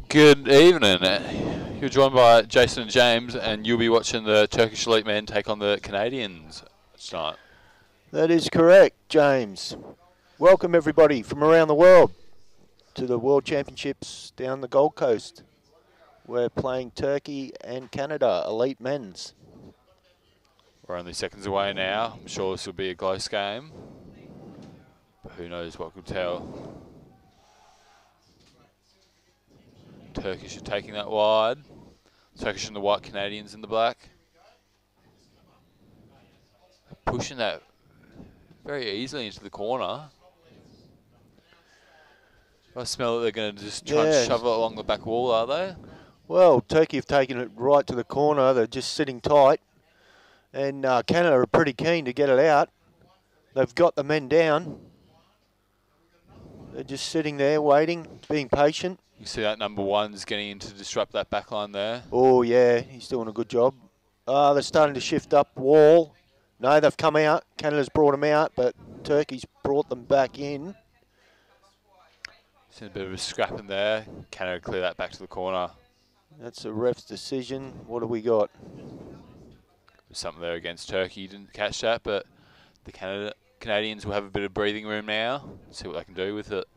Good evening. You're joined by Jason and James, and you'll be watching the Turkish elite men take on the Canadians tonight. That is correct, James. Welcome everybody from around the world to the World Championships down the Gold Coast. We're playing Turkey and Canada, elite men's. We're only seconds away now. I'm sure this will be a close game, but who knows what could tell. Turkish are taking that wide. Turkish in the white, Canadians in the black. Pushing that very easily into the corner. I smell that they're going to just try and shove it along the back wall, are they? Well, Turkey have taken it right to the corner. They're just sitting tight. And Canada are pretty keen to get it out. They've got the men down. They're just sitting there waiting, being patient. You see that number one's getting in to disrupt that back line there. Oh, yeah, he's doing a good job. They're starting to shift up wall. No, they've come out. Canada's brought them out, but Turkey's brought them back in. Seen a bit of a scrap in there. Canada clear that back to the corner. That's the ref's decision. What do we got? There's something there against Turkey. Didn't catch that, but the Canadians will have a bit of breathing room now. See what they can do with it.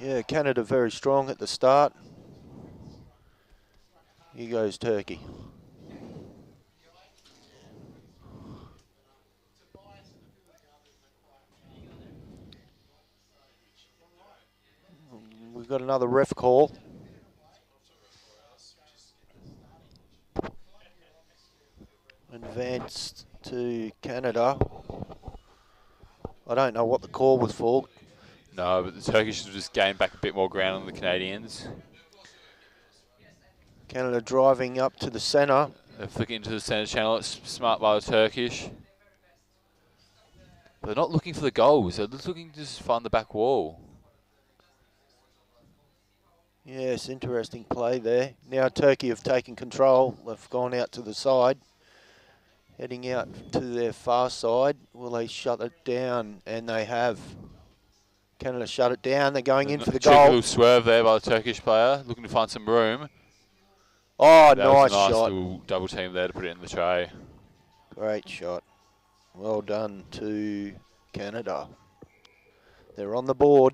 Yeah, Canada very strong at the start. Here goes Turkey. We've got another ref call. Advanced to Canada. I don't know what the call was for. No, but the Turkish have just gained back a bit more ground on the Canadians. Canada driving up to the centre. They're flicking into the centre channel. It's smart by the Turkish. But they're not looking for the goals. They're just looking to just find the back wall. Yes, interesting play there. Now Turkey have taken control. They've gone out to the side. Heading out to their far side. Will they shut it down? And they have. Canada shut it down. They're going in for the goal. A little swerve there by the Turkish player, looking to find some room. Oh, that was nice a nice shot. Little double team there to put it in the tray. Great shot. Well done to Canada. They're on the board.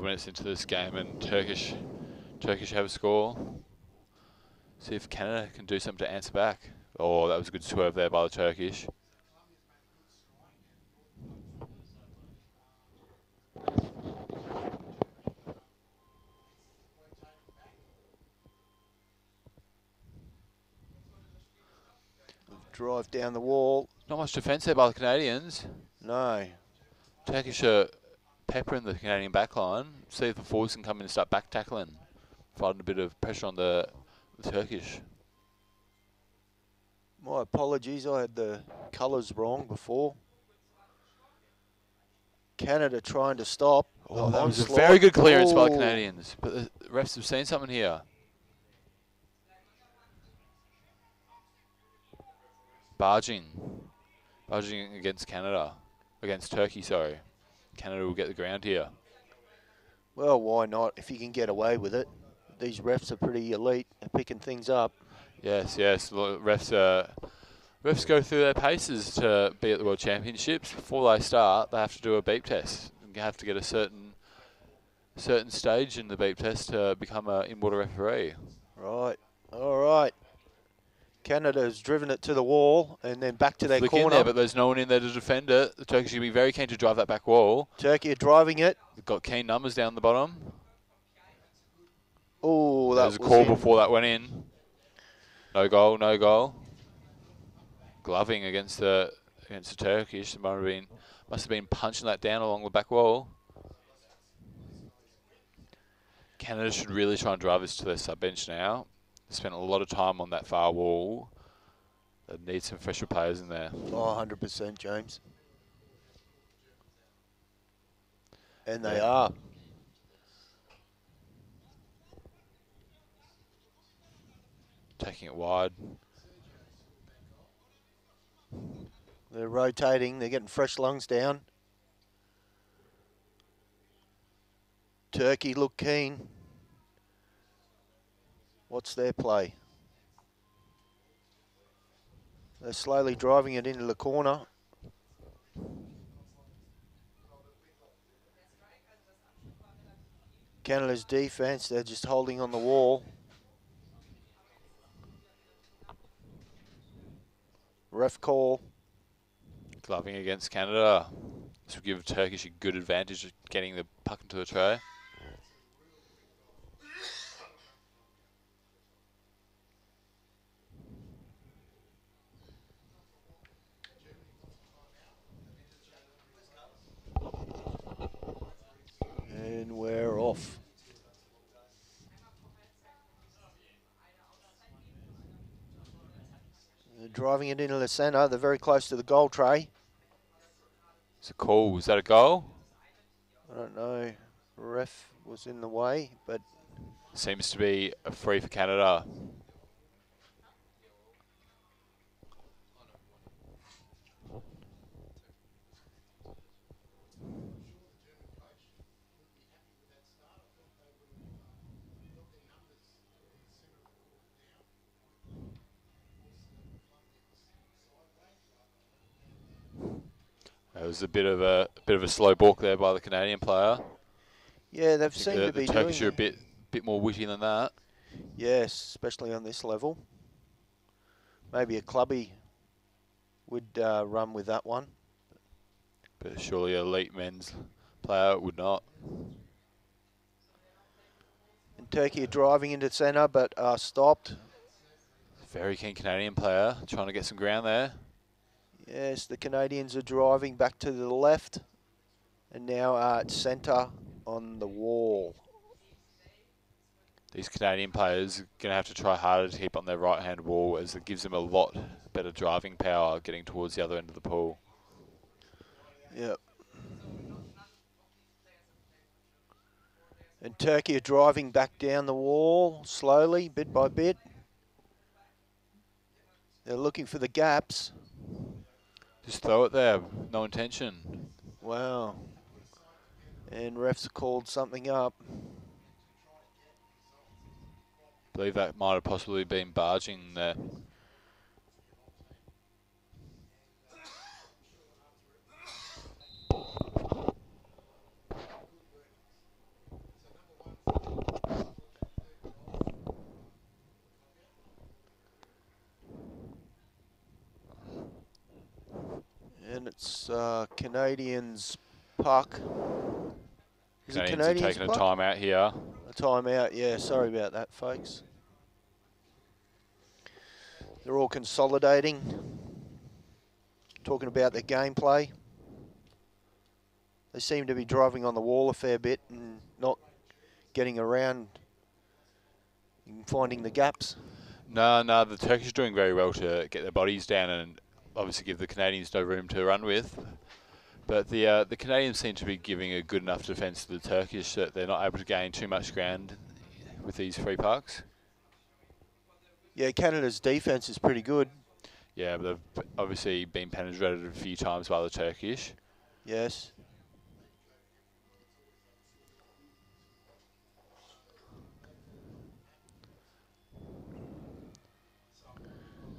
Minutes into this game, and Turkish have a score. See if Canada can do something to answer back. Oh, that was a good swerve there by the Turkish. Drive down the wall. Not much defence there by the Canadians. No. Turkish are peppering the Canadian backline. See if the forwards can come in and start back tackling. Providing a bit of pressure on the Turkish. My apologies, I had the colours wrong before. Canada trying to stop. Oh, that was a very good clearance by the Canadians. But the refs have seen something here. Barging against Canada. Against Turkey, sorry. Canada will get the ground here. Well, why not? If you can get away with it. These refs are pretty elite. They're picking things up. Yes. Refs go through their paces to be at the World Championships. Before they start, they have to do a beep test. You have to get a certain stage in the beep test to become an in-water referee. Right. All right. Canada has driven it to the wall and then back to their corner. In there, but there's no one in there to defend it. The Turkish are going to be very keen to drive that back wall. Turkey are driving it. They've got keen numbers down the bottom. Oh, that was a call before that went in. No goal. Gloving against the Turkish. Must have been punching that down along the back wall. Canada should really try and drive this to their sub-bench now. They spent a lot of time on that far wall. They need some fresher players in there. Oh, 100%, James. And they Yeah. are. Taking it wide. They're rotating. They're getting fresh lungs down. Turkey look keen. What's their play? They're slowly driving it into the corner. Canada's defense, they're just holding on the wall. Ref call. Gloving against Canada. This will give Turkish a good advantage of getting the puck into the tray. And we're off. They're driving it into the centre. They're very close to the goal tray. It's a call. Was that a goal? I don't know. Ref was in the way, but Seems to be a free for Canada. It was a bit of a slow balk there by the Canadian player. yeah, they've seemed to be the Turkish are doing a bit more witty than that. yes, especially on this level. Maybe a clubby would run with that one. But surely an elite men's player would not. And Turkey are driving into centre, but are stopped. Very keen Canadian player trying to get some ground there. Yes, the Canadians are driving back to the left, and now are at centre on the wall. These Canadian players are going to have to try harder to keep on their right-hand wall, as it gives them a lot better driving power getting towards the other end of the pool. Yep. And Turkey are driving back down the wall slowly, bit by bit. They're looking for the gaps. Just throw it there, no intention. Wow. And refs called something up. I believe that might have possibly been barging there. And it's Canadians' puck. Is it Canadians are Canadians' taking puck? a timeout here. A timeout, yeah, sorry about that, folks. They're all consolidating, talking about their gameplay. They seem to be driving on the wall a fair bit and not getting around and finding the gaps. No, the Turkish are doing very well to get their bodies down and obviously give the Canadians no room to run with. But the Canadians seem to be giving a good enough defence to the Turkish that they're not able to gain too much ground with these free pucks. Yeah, Canada's defence is pretty good. Yeah, but they've obviously been penetrated a few times by the Turkish. Yes.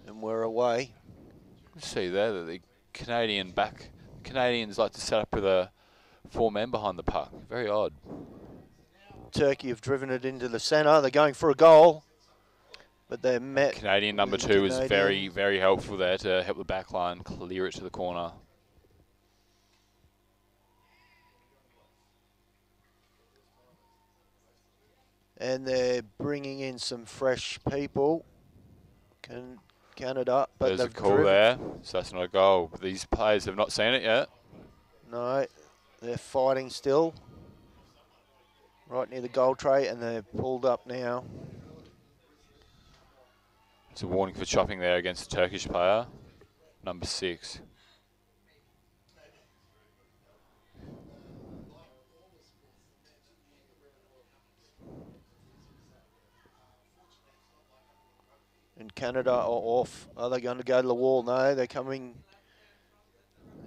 And we're away. See there that the Canadians like to set up with 4 men behind the puck. Very odd. Turkey have driven it into the centre. They're going for a goal, but they're met. Canadian number 2 is very, very helpful there to help the back line clear it to the corner. And they're bringing in some fresh people. Canada, but There's a they've call driven. there, so that's not a goal. But these players have not seen it yet. No, they're fighting still. right near the goal tray, and they're pulled up now. It's a warning for chopping there against the Turkish player, number 6. And Canada are off. Are they going to go to the wall? No, they're coming.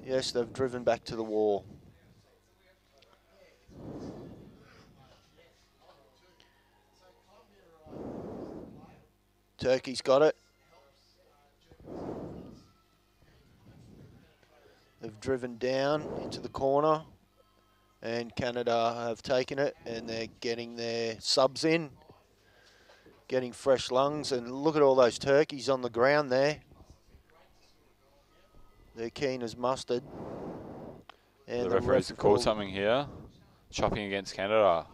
Yes, they've driven back to the wall. Turkey's got it. They've driven down into the corner, and Canada have taken it, and they're getting their subs in, getting fresh lungs. And look at all those turkeys on the ground there. They're keen as mustard. And The the referees ref have called called something here, chopping against Canada.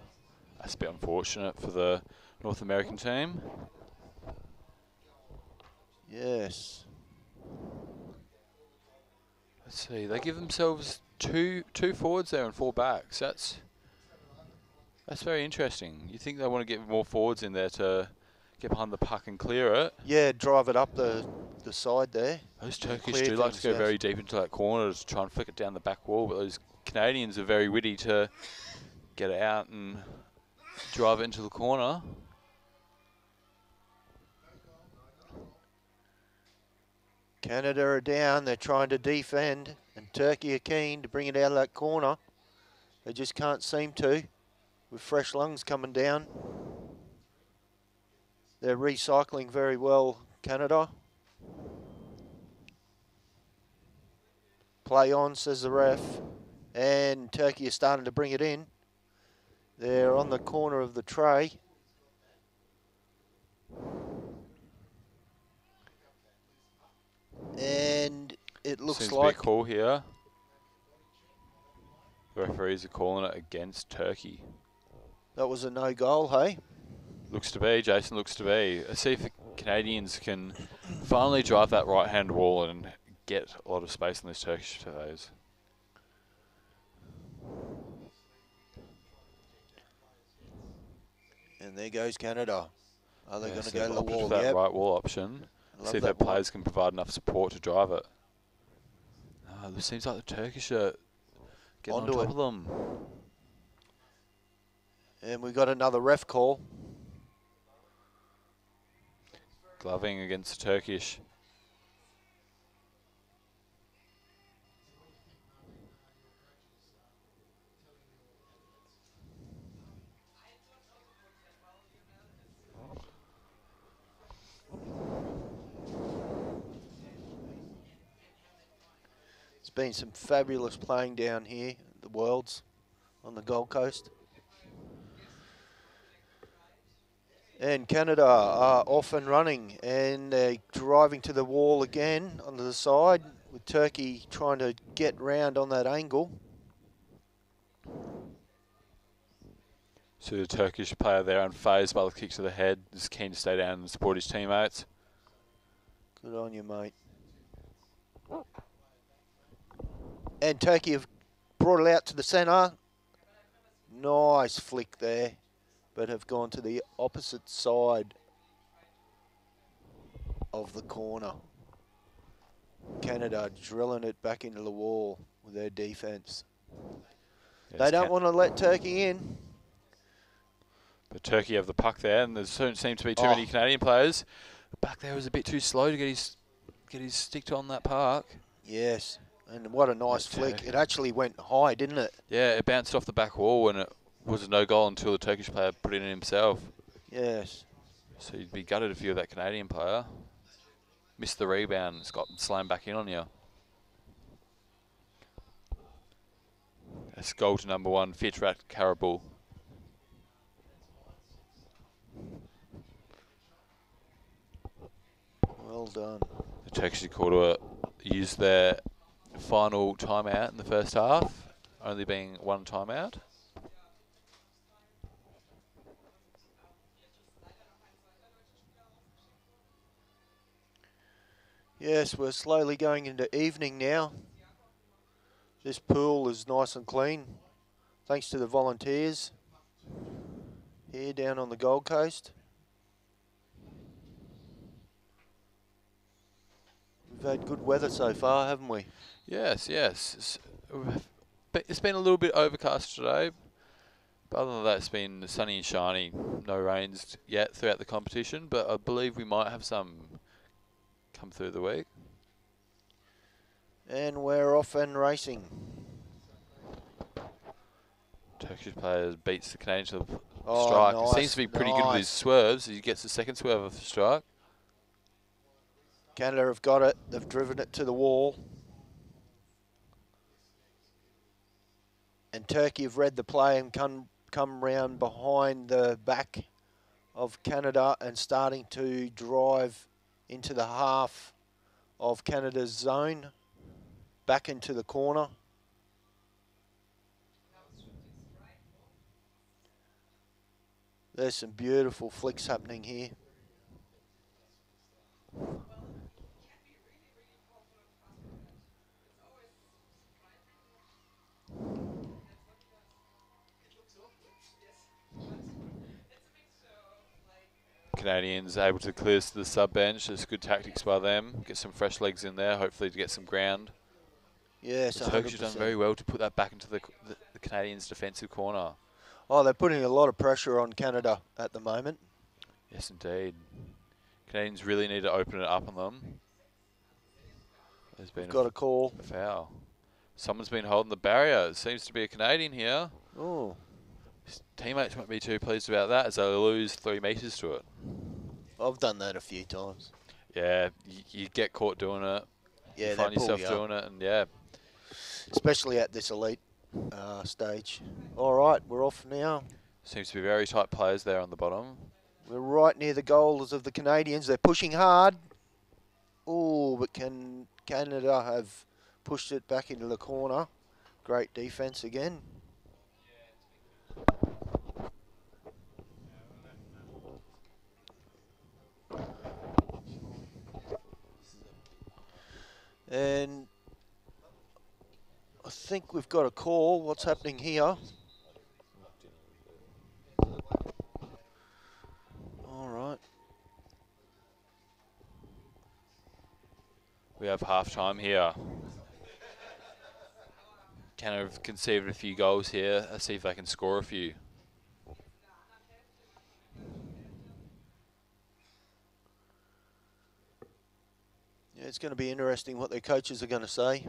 That's a bit unfortunate for the North American team. Yes. Let's see, they give themselves two forwards there and 4 backs. That's very interesting. You think they want to get more forwards in there to get behind the puck and clear it? Yeah, drive it up the side there. Those Turkish Clear do like to things, go yes. very deep into that corner to try and flick it down the back wall, but those Canadians are very witty to get it out and drive it into the corner. Canada are down. They're trying to defend, and Turkey are keen to bring it out of that corner. They just can't seem to, with fresh lungs coming down. They're recycling very well, Canada. Play on, says the ref. And Turkey are starting to bring it in. They're on the corner of the tray. And it looks Seems like to be a call here. The referees are calling it against Turkey. that was a no goal, hey? Looks to be, Jason, looks to be. Let's see if the Canadians can finally drive that right-hand wall and get a lot of space on those Turkish players. And there goes Canada. Are they going to so go to the opted wall? for that Yep. right wall option. Love See if that their one. players can provide enough support to drive it. It seems like the Turkish are getting Onto on it. top of them. And we got another ref call. Gloving against the Turkish. There's been some fabulous playing down here at the Worlds on the Gold Coast. And Canada are off and running, and they're driving to the wall again onto the side, with Turkey trying to get round on that angle. So the Turkish player there unfazed by the kick to the head, is keen to stay down and support his teammates. Good on you, mate. And Turkey have brought it out to the centre. Nice flick there, but have gone to the opposite side of the corner. Canada drilling it back into the wall with their defence. They don't want to let Turkey in. But Turkey have the puck there, and there don't seem to be too many Canadian players. Back there was a bit too slow to get his stick on that park. Yes, and what a nice flick. It actually went high, didn't it? Yeah, it bounced off the back wall, and it was a no goal until the Turkish player put it in himself. Yes. So you'd be gutted if you were that Canadian player. Missed the rebound, it's got slammed back in on you. That's goal to number 1, Fitrat Karabul. Well done. The Turkish called to use their final timeout in the first half, only being 1 timeout. Yes, we're slowly going into evening now. This pool is nice and clean, thanks to the volunteers. here down on the Gold Coast. We've had good weather so far, haven't we? Yes, yes. It's been a little bit overcast today, but other than that, it's been sunny and shiny. No rains yet throughout the competition, but I believe we might have some come through the week. And we're off and racing. Turkish player beats the Canadian to the Oh, strike. nice, Seems to be pretty good with his swerves. He gets the second swerve of the strike. Canada have got it. They've driven it to the wall. And Turkey have read the play and come round behind the back of Canada and starting to drive into the half of Canada's zone, back into the corner. There's some beautiful flicks happening here. Canadians able to clear to the sub bench. It's good tactics by them. Get some fresh legs in there, hopefully to get some ground. Yes, the Turkish have done very well to put that back into the Canadians' defensive corner. Oh, they're putting a lot of pressure on Canada at the moment. Yes, indeed. Canadians really need to open it up on them. There's been got a call. A foul. Someone's been holding the barrier. It seems to be a Canadian here. Oh. His teammates won't be too pleased about that as they lose 3 metres to it. I've done that a few times. Yeah, you get caught doing it. Yeah, you find yourself doing it, and yeah. Especially at this elite stage. All right, we're off now. Seems to be very tight players there on the bottom. We're right near the goals of the Canadians. They're pushing hard. Oh, but Canada have pushed it back into the corner. Great defence again. And I think we've got a call. What's happening here? All right. We have half-time here. Canada have conceded a few goals here. Let's see if they can score a few. Yeah, it's going to be interesting what their coaches are going to say.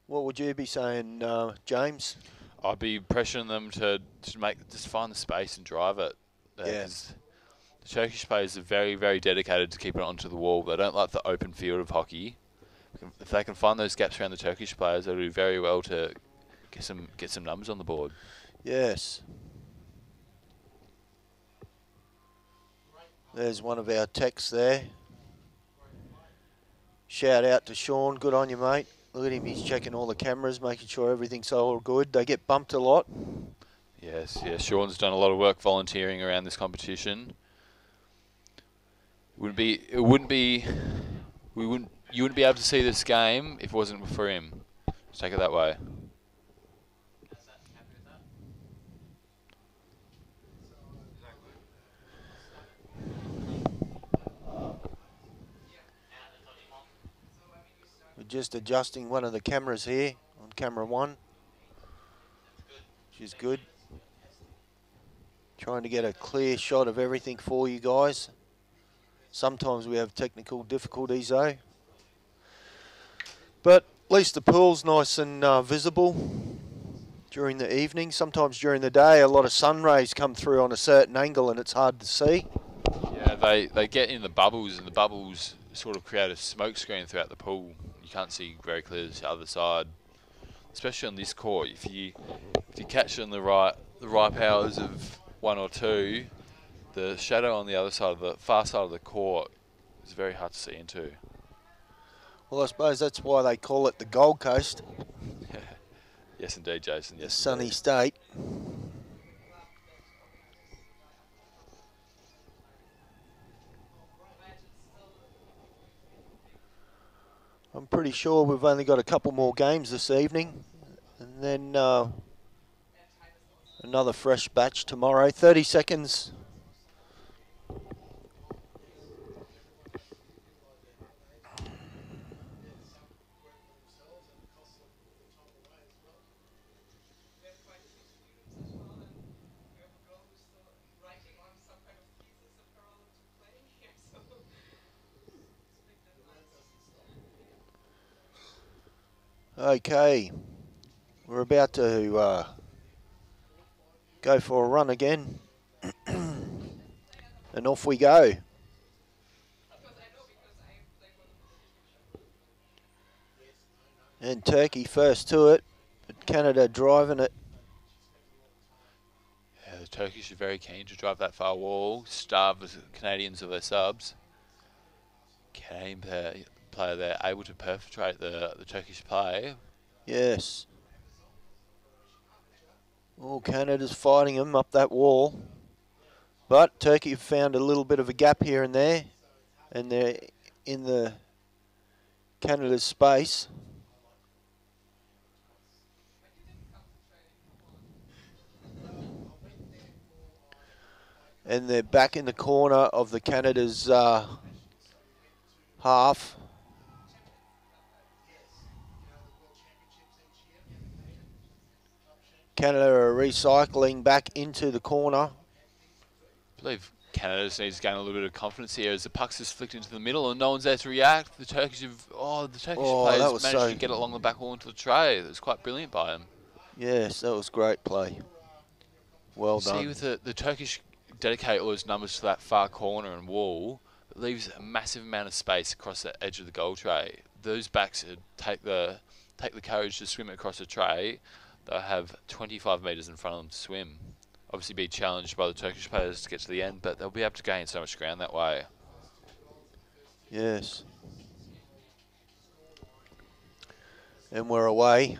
What would you be saying, James? I'd be pressuring them to just find the space and drive it. Yes. The Turkish players are very, very dedicated to keeping it onto the wall. They don't like the open field of hockey. If they can find those gaps around the Turkish players, they'll do very well to get some numbers on the board. Yes. There's one of our techs there. Shout out to Sean. Good on you, mate. Look at him. He's checking all the cameras, making sure everything's all good. They get bumped a lot. Yes, yes. Sean's done a lot of work volunteering around this competition. You wouldn't be able to see this game if it wasn't for him. Let's take it that way. We're just adjusting one of the cameras here on camera 1, which is good. Trying to get a clear shot of everything for you guys. Sometimes we have technical difficulties though. But at least the pool's nice and visible during the evening. Sometimes during the day a lot of sun rays come through on a certain angle and it's hard to see. Yeah, they get in the bubbles and the bubbles sort of create a smoke screen throughout the pool. You can't see very clearly the other side. Especially on this court, if you catch it on the right powers of 1 or 2, the shadow on the other side of the far side of the court is very hard to see into. Well, I suppose that's why they call it the Gold Coast. Yes, indeed, Jason. Yes, the sunny state. I'm pretty sure we've only got a couple more games this evening, and then Another fresh batch tomorrow. 30 seconds. Okay, we're about to go for a run again. And off we go. And Turkey first to it, but Canada driving it. Yeah, the Turkish are very keen to drive that far wall, starve the Canadians of their subs. Canadian player there able to perpetrate the Turkish play. Yes. Oh, Canada's fighting them up that wall. But Turkey have found a little bit of a gap here and there. And they're in the Canada's space. And they're back in the corner of the Canada's half. Canada are recycling back into the corner. I believe Canada just needs to gain a little bit of confidence here as the puck's just flicked into the middle and no one's there to react. The Turkish players managed to get it along the back wall into the tray. It was quite brilliant by them. Yes, that was great play. Well done. See, with the Turkish dedicate all those numbers to that far corner and wall, it leaves a massive amount of space across the edge of the goal tray. Those backs take the courage to swim across the tray. They'll have 25 metres in front of them to swim. Obviously be challenged by the Turkish players to get to the end, but they'll be able to gain so much ground that way. Yes. And we're away.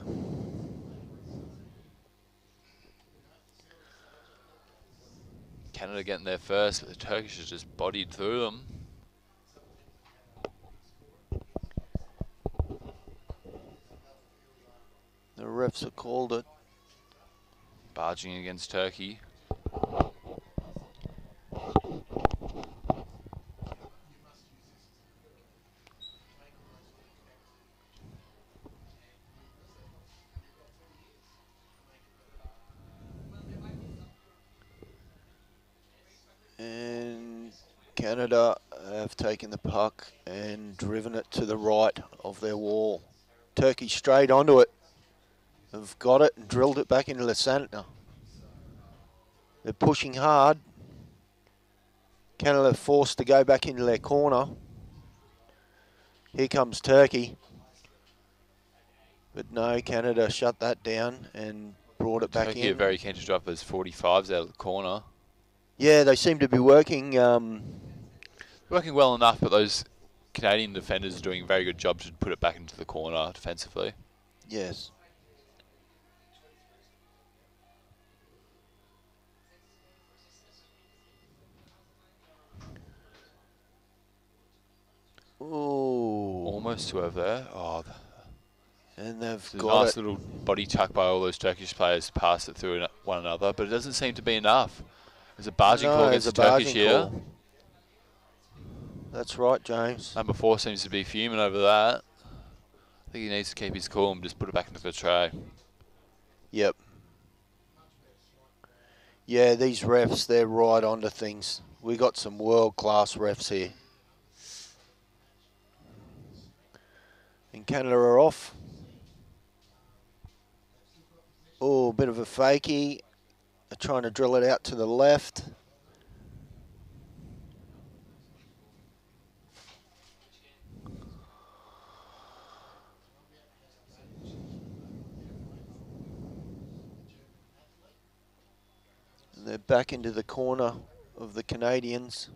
Canada getting there first, but the Turkish has just bodied through them. The refs have called it. Barging against Turkey. And Canada have taken the puck and driven it to the right of their wall. Turkey straight onto it. Have got it and drilled it back into the centre. They're pushing hard. Canada forced to go back into their corner. Here comes Turkey. But no, Canada shut that down and brought it back in. Turkey are very keen to drop those 45s out of the corner. Yeah, they seem to be working. Working well enough, but those Canadian defenders are doing a very good job to put it back into the corner defensively. Yes. Ooh. Almost swerve there. Oh, And they've a got nice it. little body tuck by all those Turkish players to pass it through one another, but it doesn't seem to be enough. There's a barging call against the Turkish here. That's right, James. Number 4 seems to be fuming over that. I think he needs to keep his cool and just put it back into the tray. Yep. Yeah, these refs, they're right onto things. We got some world-class refs here. And Canada are off. Oh, a bit of a fakie. They're trying to drill it out to the left. And they're back into the corner of the Canadians.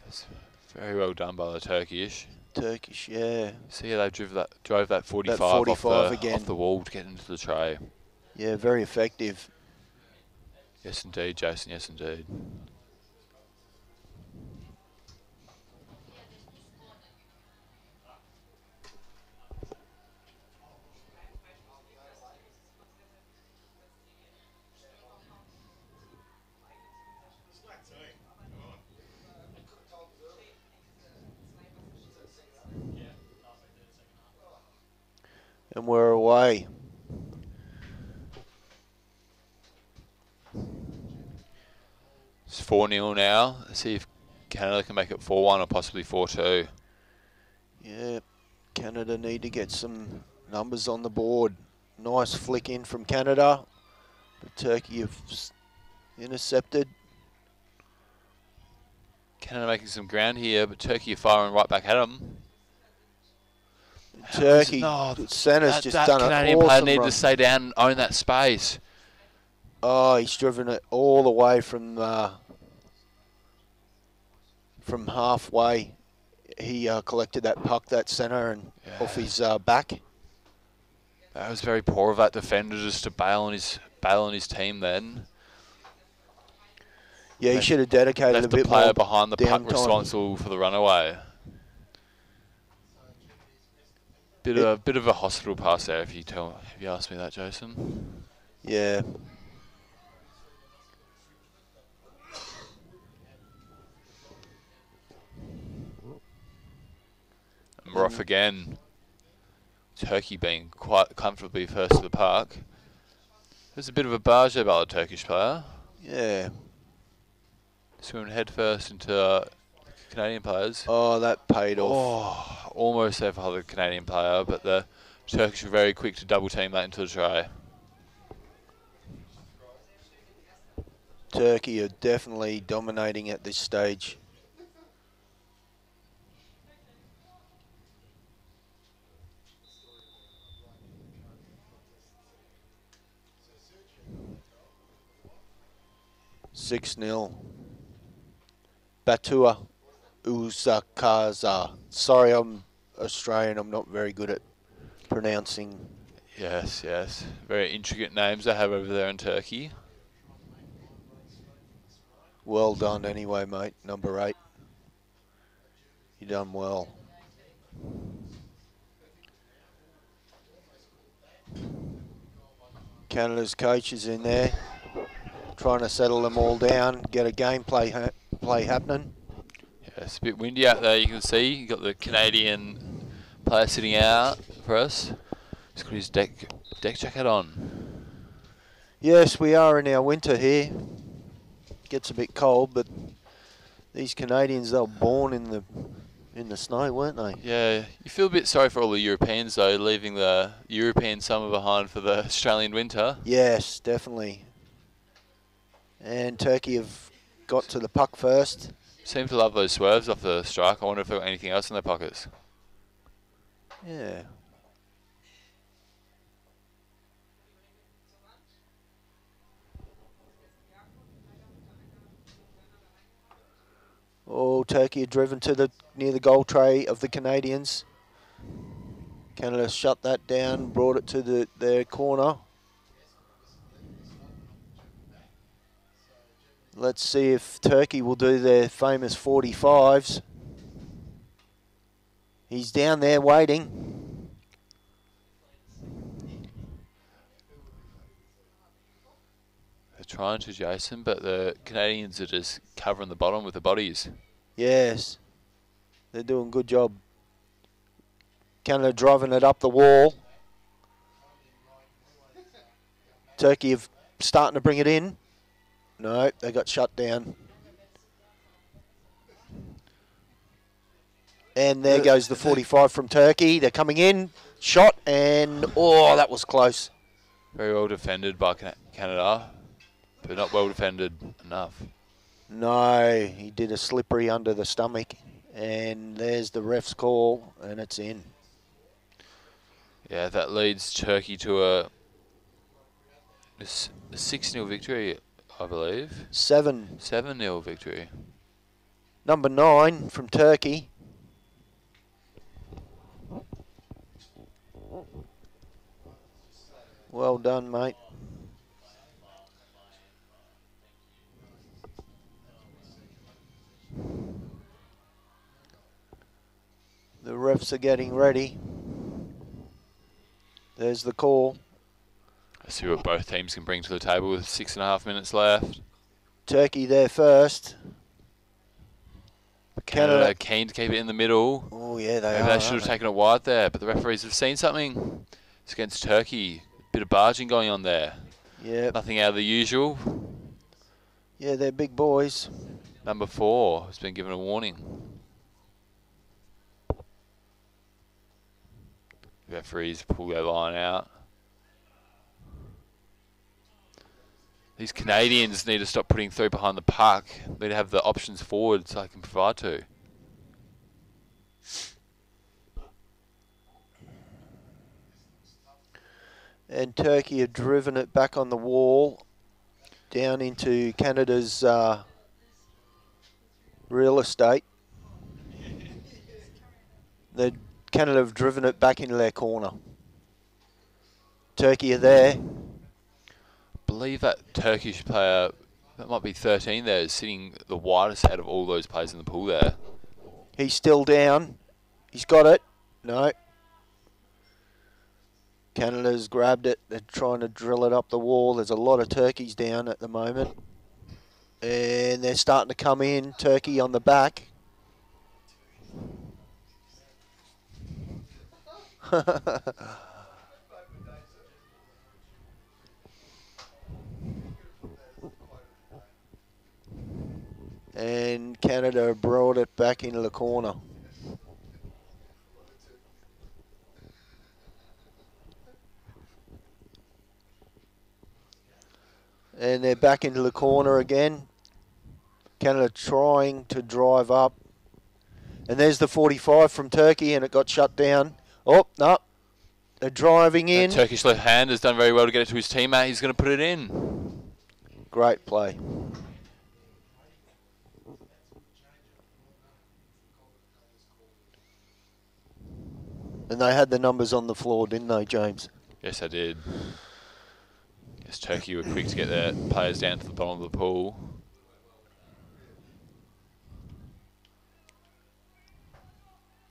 That's very well done by the Turkish. Turkish, yeah. See how they drove that 45, off the wall to get into the tray. Yeah, very effective. Yes, indeed, Jason. Yes, indeed. And we're away. It's 4-0 now. Let's see if Canada can make it 4-1 or possibly 4-2. Yeah, Canada need to get some numbers on the board. Nice flick in from Canada. But Turkey have intercepted. Canada making some ground here, but Turkey are firing right back at them. Turkey, centre's just done an Canadian player awesome needed run. to stay down and own that space. Oh, he's driven it all the way from halfway. He collected that puck, that centre, and off his back. That was very poor of that defender just to bail on his team then. Yeah, he should have dedicated a bit more. Left the player behind the puck downtime. responsible for the runaway. Bit of a hospital pass there, if you ask me that, Jason. Yeah. And we're off again. Turkey being quite comfortably first to the park. There's a bit of a barge there by the Turkish player. Yeah. Swimming head first into Canadian players. Oh, that paid off. Oh, almost there for the Canadian player, but the Turkish were very quick to double team that into the try. Turkey are definitely dominating at this stage. (6-0). Batua Uzakaza. Sorry, I'm Australian. I'm not very good at pronouncing. Yes, yes. Very intricate names they have over there in Turkey. Well done anyway, mate. Number 8. You done well. Canada's coach is in there, trying to settle them all down, get a gameplay play happening. Yeah, it's a bit windy out there, you can see. You got the Canadian player sitting out for us. He's got his deck jacket on. Yes, we are in our winter here. Gets a bit cold, but these Canadians, they were born in the snow, weren't they? Yeah, you feel a bit sorry for all the Europeans though, leaving the European summer behind for the Australian winter. Yes, definitely. And Turkey have got to the puck first. Seem to love those swerves off the strike. I wonder if they've got anything else in their pockets. Yeah. Oh, Turkey are driven to near the goal tray of the Canadians. Canada shut that down, brought it to their corner. Let's see if Turkey will do their famous 45s. He's down there waiting. They're trying to, Jason, but the Canadians are just covering the bottom with the bodies. Yes, they're doing a good job. Canada driving it up the wall. Turkey have starting to bring it in. No, they got shut down. And there goes the 45 from Turkey. They're coming in. Shot, and oh, that was close. Very well defended by Canada, but not well defended enough. No, he did a slippery under the stomach. And there's the ref's call, and it's in. Yeah, that leads Turkey to a 6-0 victory, I believe. 7-0 victory. Number 9 from Turkey. Well done, mate. The refs are getting ready. There's the call. Let's see what both teams can bring to the table with 6.5 minutes left. Turkey there first. Canada keen to keep it in the middle. Oh, yeah, they Maybe are. they should have taken it wide there, but the referees have seen something. It's against Turkey. Bit of barging going on there. Yeah. Nothing out of the usual. Yeah, they're big boys. Number 4 has been given a warning. Referees pull their line out. These Canadians need to stop putting 3 behind the puck. They need to have the options forward so they can provide to. And Turkey have driven it back on the wall down into Canada's real estate. Canada have driven it back into their corner. Turkey are there. I believe that Turkish player, that might be 13 there, is sitting the widest out of all those players in the pool there. He's still down. He's got it. No. Canada's grabbed it. They're trying to drill it up the wall. There's a lot of turkeys down at the moment. And they're starting to come in. Turkey on the back. And Canada brought it back into the corner. And they're back into the corner again. Canada trying to drive up. And there's the 45 from Turkey, and it got shut down. Oh, no. They're driving in. That Turkish left hand has done very well to get it to his teammate. He's going to put it in. Great play. And they had the numbers on the floor, didn't they, James? Yes, I did. Yes, Turkey were quick to get their players down to the bottom of the pool.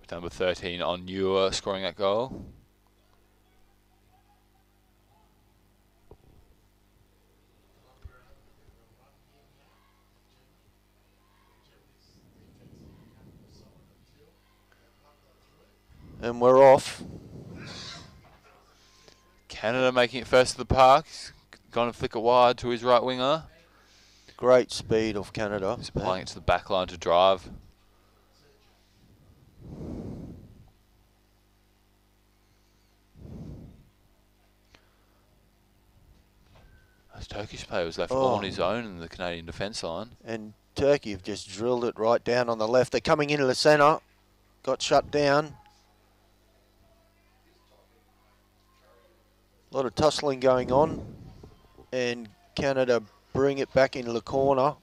With number 13 on Ewer scoring that goal. And we're off. Canada making it first to the park. He's going to flick it wide to his right winger. Great speed of Canada. He's applying it to the back line to drive. This Turkish player was left all on his own in the Canadian defence line. And Turkey have just drilled it right down on the left. They're coming into the centre. Got shut down. A lot of tussling going on. And Canada bring it back into the corner.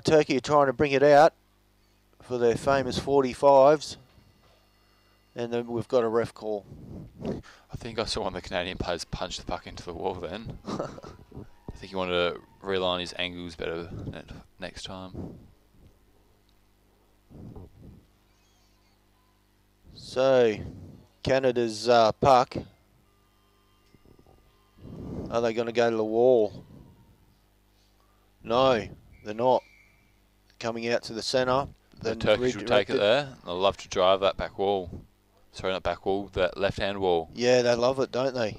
Turkey are trying to bring it out for their famous 45s. And then we've got a ref call. I think I saw one of the Canadian players punch the puck into the wall then. I think he wanted to realign his angles better next time. So, Canada's puck. Are they going to go to the wall? No, they're not. Coming out to the centre. The Turkish will take it there. They'll love to drive that back wall. Sorry, not back wall, that left-hand wall. Yeah, they love it, don't they?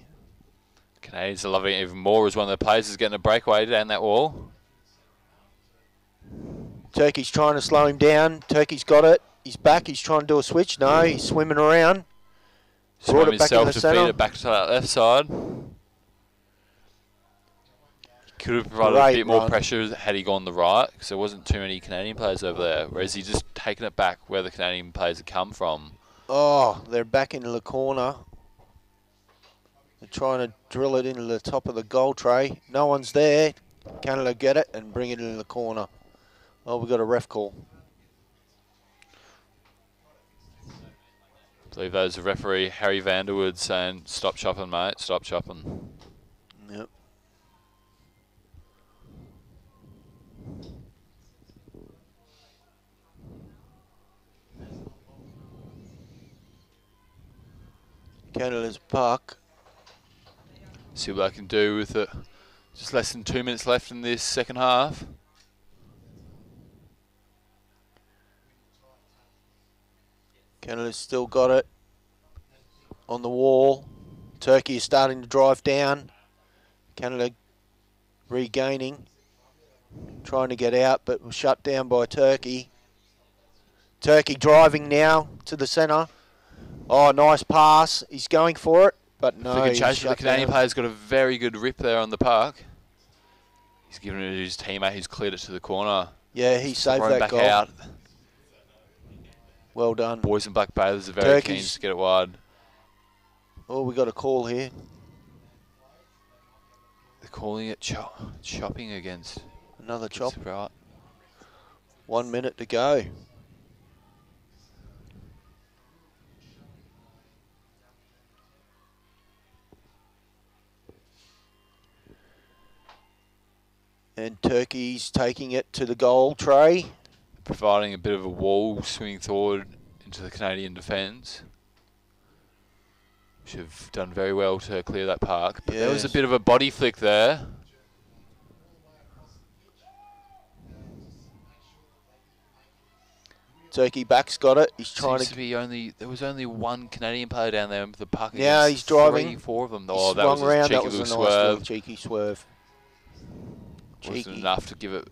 Canadians are loving it even more as one of their players is getting a breakaway down that wall. Turkey's trying to slow him down. Turkey's got it. He's back. He's trying to do a switch. No, he's swimming around. Swim himself to feed it back to that left side. He could have provided a bit more pressure had he gone the right, because there wasn't too many Canadian players over there, whereas he just taken it back where the Canadian players had come from. Oh, they're back into the corner. They're trying to drill it into the top of the goal tray. No one's there. Canada get it and bring it into the corner. Oh, we've got a ref call. I believe that was the referee, Harry Vanderwood, saying, stop chopping, mate, stop chopping. Yep. Canada's puck. See what I can do with it. Just less than 2 minutes left in this second half. Canada's still got it. on the wall. Turkey is starting to drive down. Canada regaining. Trying to get out, but was shut down by Turkey. Turkey driving now to the centre. Oh, nice pass. He's going for it, but no, Flick and he's chase, but the shut Canadian down. player's got a very good rip there on the park. He's given it to his teammate who's cleared it to the corner. Yeah, he saved Thrown that back goal. out. Well done. Boys in black bathers are very keen Turkey's- to get it wide. Oh, we got a call here. They're calling it chopping against. Another chop. Right. 1 minute to go. And Turkey's taking it to the goal tray. Providing a bit of a wall swinging forward into the Canadian defence. Which have done very well to clear that park. But there was a Yes. bit of a body flick there. Turkey back's got it. He's trying Seems to. to be there was only one Canadian player down there with the puck. Now against he's driving. 3-4 of them. He Oh, that swung was a round. cheeky That was a little nice little swerve. cheeky swerve. Wasn't Cheeky. enough to give it.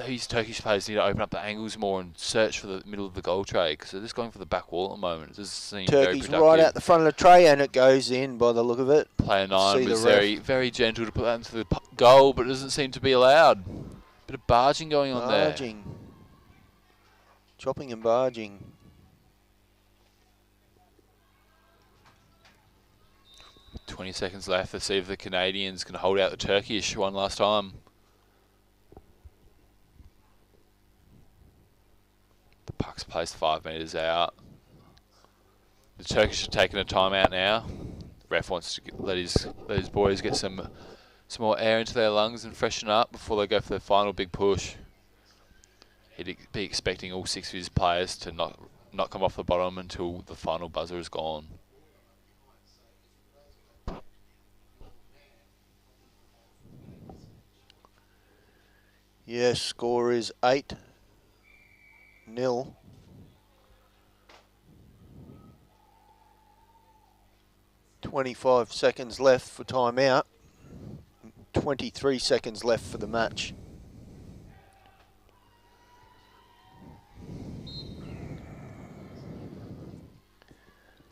These Turkish players need to open up the angles more and search for the middle of the goal tray because they're just going for the back wall at the moment. It doesn't seem very Turkey's productive. right out the front of the tray, and it goes in by the look of it. Player 9 See the was ref. very gentle to put that into the goal, but it doesn't seem to be allowed. Bit of barging going on there. Barging. Chopping and barging. With 20 seconds left. Let's see if the Canadians can hold out the Turkish one last time. The puck's placed 5 metres out. The Turkish are taking a timeout now. The ref wants to let his boys get some more air into their lungs and freshen up before they go for their final big push. He'd be expecting all 6 of his players to not come off the bottom until the final buzzer is gone. Yes, score is 8-0. 25 seconds left for timeout. 23 seconds left for the match.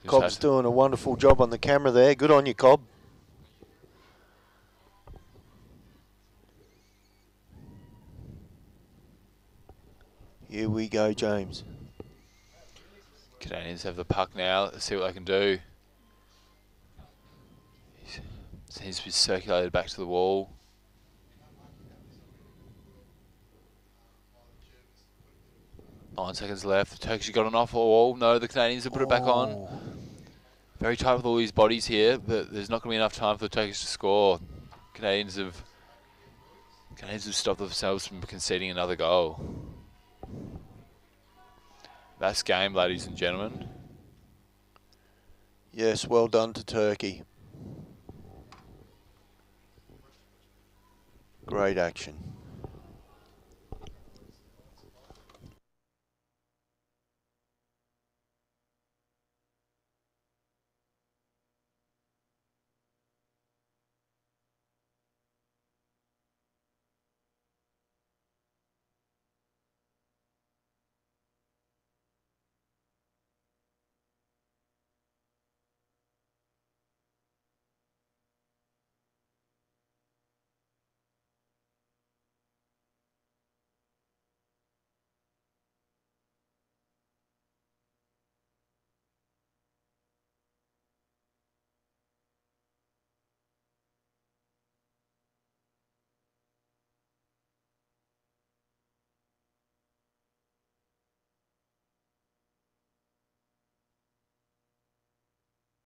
Cobb's doing a wonderful job on the camera there. Good on you, Cobb. Here we go, James. Canadians have the puck now. Let's see what they can do. Seems to be circulated back to the wall. Nine seconds left. The Turkish got an off wall. No, the Canadians have put it back on. Very tight with all these bodies here, but there's not going to be enough time for the Turkish to score. Canadians have stopped themselves from conceding another goal. That's game, ladies and gentlemen. Yes, well done to Turkey. Great action.